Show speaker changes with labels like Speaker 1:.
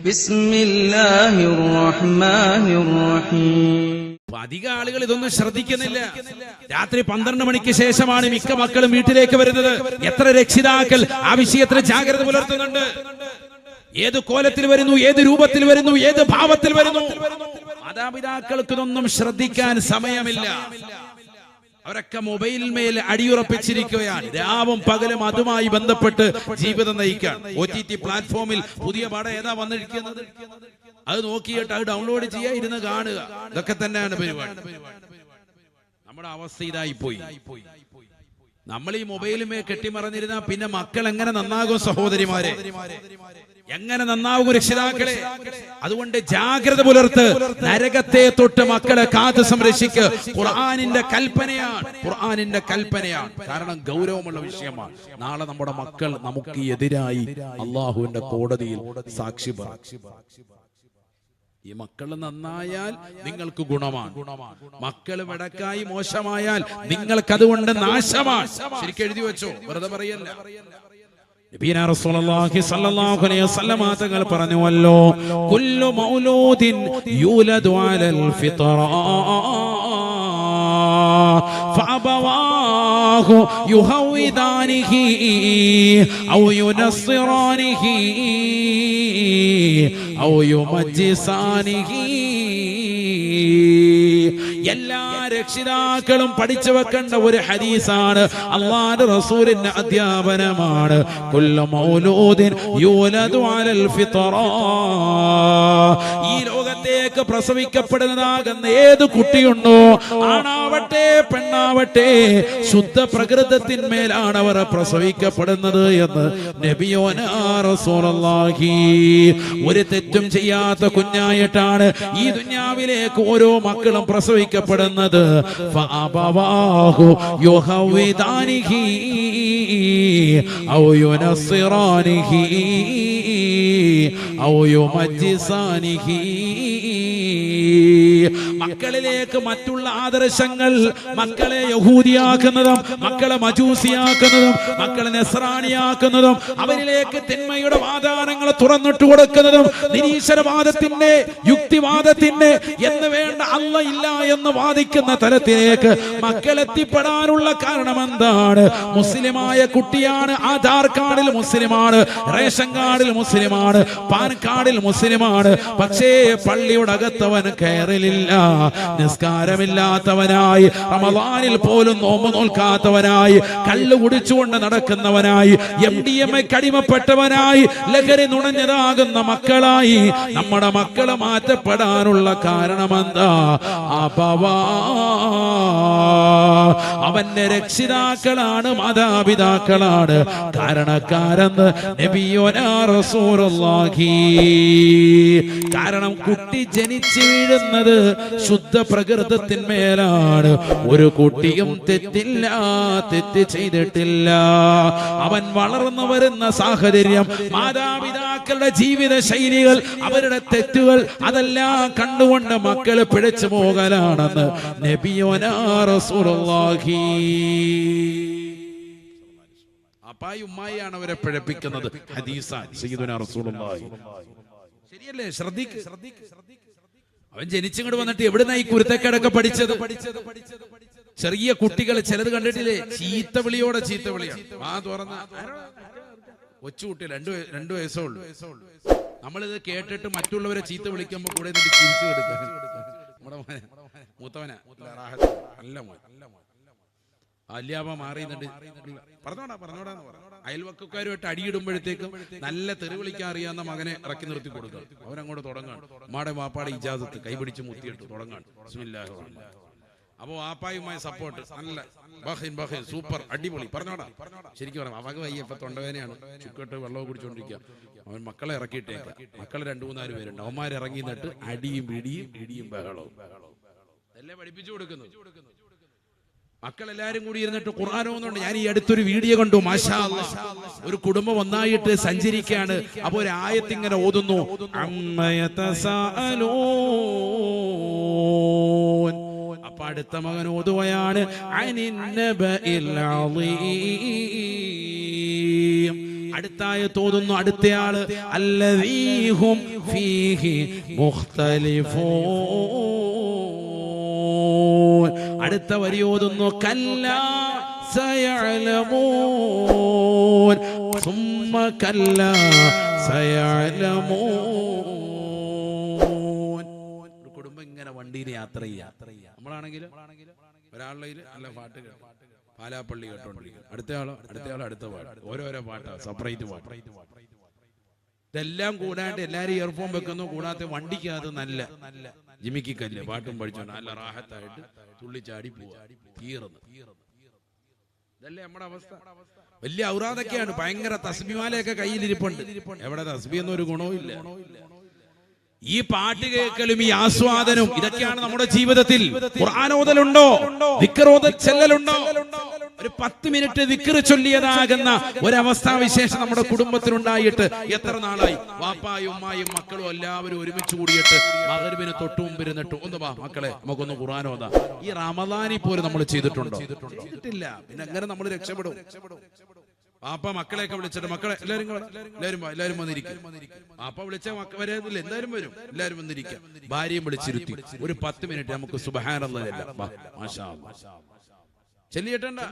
Speaker 1: ബിസ്മില്ലാഹിർ റഹ്മാനിർ റഹീം.
Speaker 2: അധിക ആളുകൾ ഇതൊന്നും ശ്രദ്ധിക്കുന്നില്ല. രാത്രി 12 മണിക്ക് ശേഷമാണ് മിക്ക മക്കളും വീട്ടിലേക്ക് വരുന്നത്. എത്ര രക്ഷിതാക്കൾ ആ വിഷയത്തിൽ ജാഗ്രത പുലർത്തുന്നുണ്ട്? ഏത് കോലത്തിൽ വരുന്നു, ഏത് രൂപത്തിൽ വരുന്നു, ഏത് ഭാവത്തിൽ വരുന്നു, മാതാപിതാക്കൾക്ക് ഇതൊന്നും ശ്രദ്ധിക്കാൻ സമയമില്ല. അവരൊക്കെ മൊബൈലിന്മേൽ അടിയുറപ്പിച്ചിരിക്കുകയാണ്. രാവും പകലും അതുമായി ബന്ധപ്പെട്ട് ജീവിതം നയിക്കാൻ. OTT പ്ലാറ്റ്ഫോമിൽ പുതിയ പടം ഏതാ വന്നിരിക്കുന്നത്, അത് നോക്കിയിട്ട് അത് ഡൗൺലോഡ് ചെയ്യാ, ഇരുന്ന് കാണുക. ഇതൊക്കെ തന്നെയാണ് പരിപാടി. നമ്മുടെ അവസ്ഥ ഇതായി പോയി. നമ്മൾ ഈ മൊബൈലുമേ കെട്ടിമറഞ്ഞിരുന്ന പിന്നെ മക്കൾ എങ്ങനെ നന്നാകും? സഹോദരിമാരെ, എങ്ങനെ നന്നാവും രക്ഷിതാക്കളെ? അതുകൊണ്ട് ജാഗ്രത പുലർത്ത്. നരകത്തെ തൊട്ട് മക്കളെ കാത്തു സംരക്ഷിക്ക്. ഖുർആനിന്റെ കൽപ്പനയാണ്, ഖുർആനിന്റെ കൽപ്പനയാണ്. കാരണം ഗൗരവമുള്ള വിഷയമാണ്. നാളെ നമ്മുടെ മക്കൾ നമുക്ക് എതിരായി അള്ളാഹുവിന്റെ കോടതിയിൽ സാക്ഷി പറയും. ഈ മക്കൾ നന്നായാൽ നിങ്ങൾക്ക് ഗുണമാണ്. മക്കൾ വെടക്കായി മോശമായാൽ നിങ്ങൾക്ക് അതുകൊണ്ട് നാശമാണ്. ശരിക്കും എഴുതി വെച്ചോ, വെറുതെ പറയല്ല. നബിയനാ റസൂലുള്ളാഹി സ്വല്ലല്ലാഹു അലൈഹി വസല്ലം തങ്ങൾ പറഞ്ഞുവല്ലോ, കുല്ലു മൗലൂദിൻ യൂലദു അലൽ ഫിത്ര ഫഅബവാഹു യുഹവിദാനിഹി ഔ യുനസ്സിറാനിഹി ഔ യുമജ്ജിസാനിഹി. എല്ലാ രക്ഷിതാക്കളും പഠിച്ചു വെക്കേണ്ട ഒരു ഹദീസാണ്, അല്ലാഹുവിന്റെ റസൂലിന്റെ അധ്യാപനമാണ്. കുല്ലു മൗലൂദിൻ യൂലദു അലൽ ഫിത്ര. ഈ ലോകത്തേക്ക് പ്രസവിക്കപ്പെടുന്നതാകുന്ന ഏത് കുട്ടിയുണ്ടോ, ആണാവട്ടെ പെണ്ണാവട്ടെ, ശുദ്ധ പ്രകൃതത്തിന്മേലാണ് അവർ പ്രസവിക്കപ്പെടുന്നത് എന്ന് നബിയോനാ റസൂലുള്ളാഹി. ഒരു തെറ്റും ചെയ്യാത്ത കുഞ്ഞായിട്ടാണ് ഈ ദുനിയാവിലേക്ക് ഓരോ മക്കളും പ്രസവിക്കപ്പെടുന്നത്. ഫഅബവാഹു യുഹവിദാനിഹി ഔ യുനസ്സിറാനിഹി ഔ യുമജ്ജിസാനിഹി. മക്കളിലേക്ക് മറ്റുള്ള ആദർശങ്ങൾ, മക്കളെ യഹൂദിയാക്കുന്നതും മക്കളെ മജൂസിയാക്കുന്നതും മക്കളെ നസ്രാണിയാക്കുന്നതും അവരിലേക്ക് തിന്മയുടെ വാദാനങ്ങൾ തുറന്നിട്ട് കൊടുക്കുന്നതും നിരീശ്വരവാദത്തിന്റെ യുക്തിവാദത്തിന്റെ എന്ന് വേണ്ട അല്ല ഇല്ല എന്ന് വാദിക്കുന്ന തലത്തിലേക്ക് മക്കളെത്തിപ്പെടാനുള്ള കാരണം എന്താണ്? മുസ്ലിമായ കുട്ടിയാണ്, ആധാർ കാർഡിൽ മുസ്ലിമാണ്, റേഷൻ കാർഡിൽ മുസ്ലിമാണ്, പാൻ കാർഡിൽ മുസ്ലിമാണ്, പക്ഷേ പള്ളിയുടെ അകത്തവൻ കയറിലില്ല. നിസ്കാരമില്ലാത്തവനായി, റമദാനിൽ പോലും നോമ്പ് നോൽക്കാത്തവനായി, കള്ളു കുടിച്ചുകൊണ്ട് നടക്കുന്നവനായി, MDMA അടിമപ്പെട്ടവനായി, ലഹരി നുണഞ്ഞതാകുന്ന മക്കളായി നമ്മുടെ മക്കളെ മാറ്റപ്പെടാനുള്ള കാരണമെന്താ? അവന്റെ രക്ഷിതാക്കളാണ്, മാതാപിതാക്കളാണ് കാരണക്കാരെന്ന് നബിയോനാ റസൂലുള്ളാഹി. കാരണം കുട്ടി ജനിച്ചു വീഴുന്നത് ശുദ്ധ പ്രകൃതത്തിന്മേലാണ്. ഒരു കുട്ടിയും തെറ്റില്ല, തെറ്റ് ചെയ്തിട്ടില്ല. അവൻ വളർന്നു വരുന്ന സാഹചര്യം, മാതാപിതാക്കളുടെ ജീവിത ശൈലികൾ, അവരുടെ തെറ്റുകൾ, അതെല്ലാം കണ്ടുകൊണ്ട് മക്കൾ പിഴച്ചു പോകലാണെന്ന് നബിയോനാ റസൂലുള്ളാഹി. അപ്പായി ഉമ്മായിയാണ് അവരെ പിഴപ്പിക്കുന്നത്. ഹദീസാണ് സയ്യിദുനാ റസൂലുള്ളാഹി. ശരിയല്ലേ? ശ്രദ്ധിക്ക്. അവൻ ജനിച്ചിങ്ങോട്ട് വന്നിട്ട് എവിടുന്ന ഈ കുരുത്തക്കേടൊക്കെ പഠിച്ചത്? ചെറിയ കുട്ടികൾ ചിലത് കണ്ടിട്ടില്ലേ, ചീത്ത വിളിയോടെ ചീത്ത വിളിയാണ്. ആ തുറന്ന കൊച്ചുകുട്ടി 2 വയസ്സേ ഉള്ളൂ. നമ്മളിത് കേട്ടിട്ട് മറ്റുള്ളവരെ ചീത്ത വിളിക്കുമ്പോ കൂടെ ചിരിച്ചു കൊടുക്കുക. നമ്മുടെ മൂത്തവനാ നല്ല മോൻ, അല്യാപ മാറിയുന്നുണ്ട്, പറഞ്ഞോടാന്ന് പറഞ്ഞു. അയൽവക്കക്കാരുമായിട്ട് അടിയിടുമ്പോഴത്തേക്കും നല്ല തെറി വിളിക്കാൻ അറിയാവുന്ന മകനെ ഇറക്കി നിർത്തി കൊടുക്കുക. അവനങ്ങോട്ട് തുടങ്ങാണ്. ഉമ്മാടെ വാപ്പാടെ ഇജാസത്ത് കൈപിടിച്ച് മുത്തിയിട്ട് തുടങ്ങാണ്. ബിസ്മില്ലാഹിർ റഹ്മാനിർ റഹീം. അപ്പൊ വാപ്പായുമായി സപ്പോർട്ട്, നല്ല ബഹീൻ സൂപ്പർ അടിപൊളി, പറഞ്ഞോടാ. ശരിക്കും പറയാം, അവക്ക് വയ്യ, ഇപ്പൊ തൊണ്ടവേനയാണ്, ചുക്കട്ട് വെള്ളവും കുടിച്ചോണ്ടിരിക്കുക. അവൻ മക്കളെ ഇറക്കിയിട്ടേക്ക. മക്കളെ 2-3 പേരുണ്ട്. അവന്മാരിറങ്ങി നിന്നിട്ട് അടിയും പിടിയും ബഹളവും എല്ലാം പഠിപ്പിച്ചു കൊടുക്കുന്നു. മക്കളെല്ലാരും കൂടി ഇരുന്നിട്ട് ഖുർആൻ ഓതുന്നുണ്ട്. ഞാൻ ഈ അടുത്തൊരു വീഡിയോ കണ്ടു, മാഷാ അല്ലാഹ്. ഒരു കുടുംബം ഒന്നായിട്ട് സഞ്ചരിക്കുകയാണ്. അപ്പൊ ഒരു ആയത്ത് ഇങ്ങനെ ഓതുന്നു, അപ്പൊ അടുത്ത മകൻ ഓതുകയാണ്, അടുത്തായത്ത് ഓതുന്നു അടുത്തയാള് അല്ലദീഹും ഫീഹി മുഖ്തലിഫൂൻ. അടുത്ത വരി ഓതുന്നു കല്ലാ സയഅലമൂൻ സുമ്മ കല്ലാ സയഅലമൂൻ. ഒരു കുടുംബം ഇങ്ങനെ വണ്ടിയിൽ യാത്ര ചെയ്യാ. നമ്മളാണെങ്കിലും ഒരാളുടെ നല്ല പാട്ട് പാലാപ്പള്ളി കേട്ടോണ്ടിരിക്കും, അടുത്തയാളോ അടുത്ത പാട്ട്, ഓരോരോ പാട്ടാ, സെപ്പറേറ്റ് പാട്ട്. ഇതെല്ലാം കൂടാണ്ട് എല്ലാരും ഇയർഫോൺ വെക്കുന്നു. കൂടാതെ വണ്ടിക്കകത്ത് നല്ല ജിമിക്കി കല്ല് പാട്ടും പഠിച്ചോണ്ട് നല്ല റാഹത്തായിട്ട് തുള്ളിച്ചാടി പോവാ, തീർന്ന്. ഇതല്ലേ നമ്മുടെ അവസ്ഥ. വലിയ ഔറാദൊക്കെയാണ്, ഭയങ്കര തസ്ബീമാലയൊക്കെ കയ്യിലിരിപ്പുണ്ട്. എവിടെ തസ്ബീ എന്നൊരു ഗുണവും ഇല്ല. ഈ പാട്ട് കേൾക്കലും ഈ ആസ്വാദനവും ഇതൊക്കെയാണ് നമ്മുടെ ജീവിതത്തിൽ. ഖുർആൻ ഓതലുണ്ടോ, ദിക്ർ ഓതൽ ചെല്ലലുണ്ടോ? ഒരു 10 മിനിറ്റ് ദിക്ർ ചൊല്ലിയതാകുന്ന ഒരവസ്ഥാവിശേഷം നമ്മുടെ കുടുംബത്തിലുണ്ടായിട്ട് എത്ര നാളായി? വാപ്പായും ഉമ്മായും മക്കളും എല്ലാവരും ഒരുമിച്ച് കൂടിയിട്ട് മഗ്‌രിബിന് തൊട്ട് മുമ്പിരുന്നിട്ട് ഒന്ന് വാ മക്കളെ നമുക്കൊന്ന് ഖുർആൻ ഓതാം. ഈ റമദാനിൽ പോലും നമ്മൾ ചെയ്തിട്ടുണ്ടോ? ചെയ്തിട്ടില്ല. പിന്നെ എങ്ങനെ നമ്മൾ രക്ഷപ്പെടും? പാപ്പ മക്കളെയൊക്കെ വിളിച്ചിട്ട് മക്കളെ എല്ലാവരും വന്നിരിക്കും. പാപ്പ വിളിച്ച വരത്തില്ല, എന്തായാലും വരും, എല്ലാവരും വന്നിരിക്കാം. ഭാര്യയും വിളിച്ചിരുത്തി ഒരു 10 മിനിറ്റ് നമുക്ക് സുബ്ഹാനല്ലാഹ് ചെല്ലാം. മാഷാ അല്ലാഹ് ചെല്ലിയിട്ടുണ്ട്.